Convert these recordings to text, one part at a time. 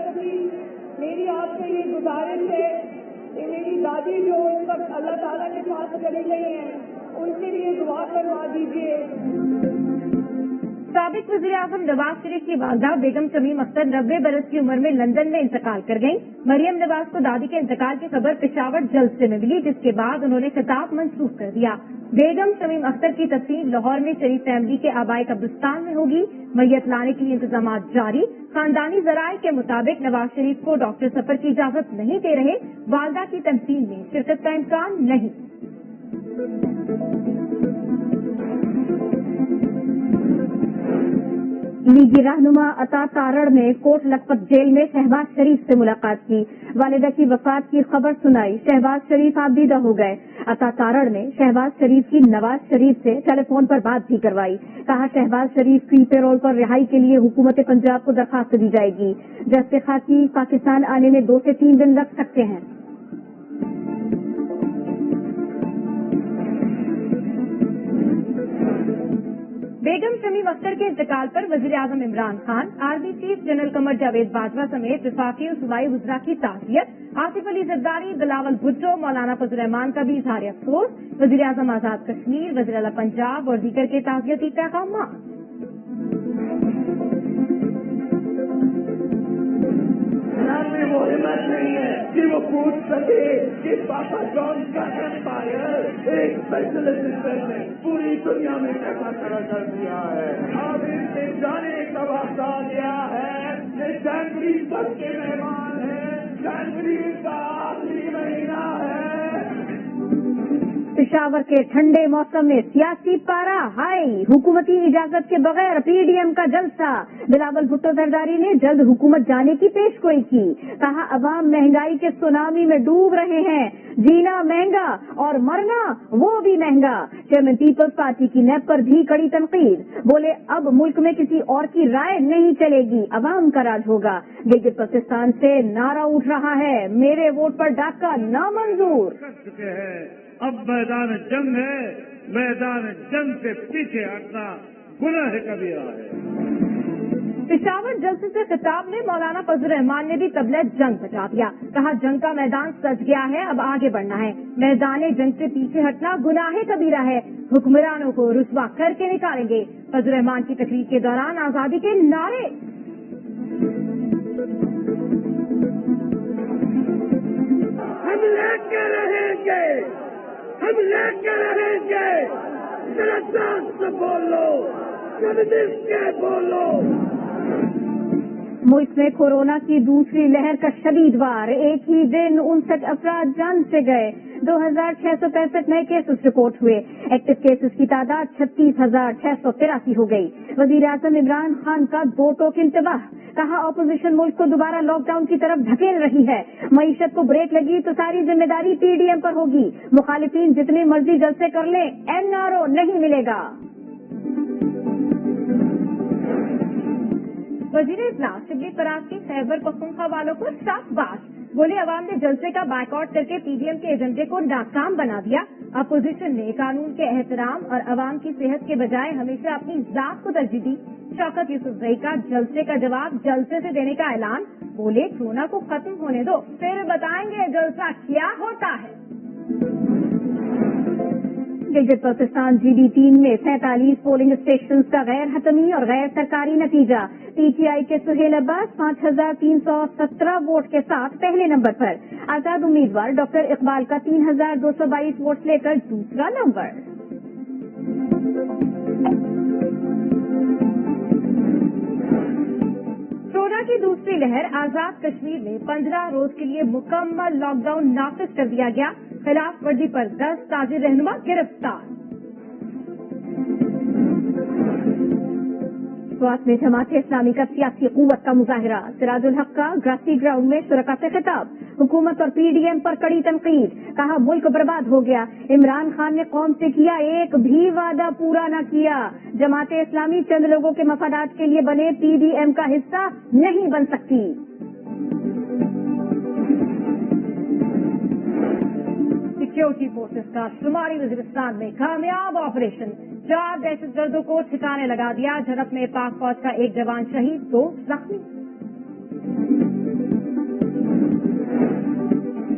نبی میری آپ سے یہ گزارش ہے کہ میری دادی جو اس وقت اللہ تعالیٰ کے پاس چلی گئی ہیں ان کے لیے دعا کروا دیجیے۔ سابق وزیر اعظم نواز شریف کی والدہ بیگم شمیم اختر 90 برس کی عمر میں لندن میں انتقال کر گئیں۔ مریم نواز کو دادی کے انتقال کی خبر پشاور جلسے میں ملی، جس کے بعد انہوں نے خطاب منسوخ کر دیا۔ بیگم شمیم اختر کی تدفین لاہور میں شریف فیملی کے آبائی قبرستان میں ہوگی۔ میت لانے کے لیے انتظامات جاری۔ خاندانی ذرائع کے مطابق نواز شریف کو ڈاکٹر سفر کی اجازت نہیں دے رہے، والدہ کی تدفین میں شرکت کا امکان نہیں۔ لیگی رہنما عطا تارڑ نے کوٹ لکھپت جیل میں شہباز شریف سے ملاقات کی، والدہ کی وفات کی خبر سنائی۔ شہباز شریف آبدیدہ ہو گئے۔ عطا تارڑ نے شہباز شریف کی نواز شریف سے ٹیلی فون پر بات بھی کروائی۔ کہا شہباز شریف کی پیرول پر رہائی کے لیے حکومت پنجاب کو درخواست دی جائے گی۔ جسٹ خاکی پاکستان آنے میں 2 سے 3 دن لگ سکتے ہیں۔ بیگم شمیم اختر کے انتقال پر وزیر اعظم Imran Khan, army chief general Qamar Javed Bajwa سمیت وفاقی اور صوبائی وزراء کی تعزیت۔ آصف علی زرداری، بلاول بھٹو، مولانا فضل الرحمان کا بھی اظہار افسوس۔ وزیر اعظم آزاد کشمیر، وزیر اعلیٰ پنجاب اور دیگر کے تعزیتی پیغامات۔ وہ ہمت نہیں ہے کہ وہ پوچھ سکے کہ پاپا جان کا ایمپائر ایک اسپیشلسٹ نے پوری دنیا میں کیسا کھڑا کر دیا ہے۔ اب ان سے جانے کا وقت آ گیا ہے کہ جنوری سب کے مہمان ہیں، جنوری کا آخری مہینہ ہے۔ پشاور کے ٹھنڈے موسم میں سیاسی پارا ہائی، حکومتی اجازت کے بغیر پی ڈی ایم کا جلسہ۔ بلاول بھٹو زرداری نے جلد حکومت جانے کی پیش گوئی کی۔ کہا عوام مہنگائی کے سونامی میں ڈوب رہے ہیں، جینا مہنگا اور مرنا وہ بھی مہنگا۔ چیئرمین پیپلز پارٹی کی نیب پر بھی کڑی تنقید۔ بولے اب ملک میں کسی اور کی رائے نہیں چلے گی، عوام کا راج ہوگا۔ گلگت بلتستان سے نعرہ اٹھ رہا ہے، میرے ووٹ پر ڈاکہ نامنظور۔ اب میدان جنگ ہے، میدان جنگ سے پیچھے ہٹنا گناہ کبیرہ ہے۔ پشاور جلسے سے خطاب میں مولانا فضل الرحمان نے بھی طبلہ جنگ بجا دیا۔ کہا جنگ کا میدان سج گیا ہے، اب آگے بڑھنا ہے، میدان جنگ سے پیچھے ہٹنا گناہ کبیرہ ہے، حکمرانوں کو رسوا کر کے نکالیں گے۔ فضل الرحمان کی تقریر کے دوران آزادی کے نعرے۔ ہم لے کے رہیں گے، ہم لے کے رہیں گے، ذرا جان سے بولو، جلدی سے بولو۔ ملک میں کورونا کی دوسری لہر کا شدید وار، ایک ہی دن 59 افراد جان سے گئے، 2665 نئے کیسز رپورٹ ہوئے، ایکٹیو کیسز کی تعداد 36,683 ہو گئی۔ وزیر اعظم عمران خان کا 2 ٹوک انتباہ۔ کہا اپوزیشن ملک کو دوبارہ لاک ڈاؤن کی طرف دھکیل رہی ہے، معیشت کو بریک لگی تو ساری ذمہ داری پی ڈی ایم پر ہوگی، مخالفین جتنے مرضی جلسے کر لیں این آر او نہیں ملے گا۔ وزیر اطلاع شبلی فراز کی خیبر پختونخوا والوں کو شاباش، بولے عوام نے جلسے کا بائیک آؤٹ کر کے پی ڈی ایم کے ایجنڈے کو ناکام بنا دیا۔ اپوزیشن نے قانون کے احترام اور عوام کی صحت کے بجائے ہمیشہ اپنی ذات کو ترجیح دی۔ شوکت یوسف زئی کا جلسے کا جواب جلسے سے دینے کا اعلان، بولے کورونا کو ختم ہونے دو پھر بتائیں گے جلسہ کیا ہوتا ہے۔ گلگت بلتستان جی ڈی 3 میں 47 پولنگ اسٹیشنز کا غیر حتمی اور غیر سرکاری نتیجہ۔ پی ٹی آئی کے سہیل عباس 5317 ووٹ کے ساتھ پہلے نمبر پر، آزاد امیدوار ڈاکٹر اقبال کا 3222 ووٹ لے کر دوسرا نمبر۔ کورونا کی دوسری لہر، آزاد کشمیر میں 15 روز کے لیے مکمل لاک ڈاؤن نافذ کر دیا گیا، خلاف ورزی پر 10 تاجر رہنما گرفتار۔ سوات میں جماعت اسلامی کا سیاسی قوت کا مظاہرہ، سراج الحق کا گراسی گراؤنڈ میں شرکا سے خطاب، حکومت اور پی ڈی ایم پر کڑی تنقید، کہا ملک برباد ہو گیا، عمران خان نے قوم سے کیا ایک بھی وعدہ پورا نہ کیا، جماعت اسلامی چند لوگوں کے مفادات کے لیے بنے پی ڈی ایم کا حصہ نہیں بن سکتی۔ سیکیورٹی فورسز کا شمالی وزیرستان میں کامیاب آپریشن، 4 دہشت گردوں کو ٹھکانے لگا دیا، جھڑپ میں پاک فوج کا 1 جوان شہید، 2 زخمی۔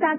7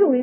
2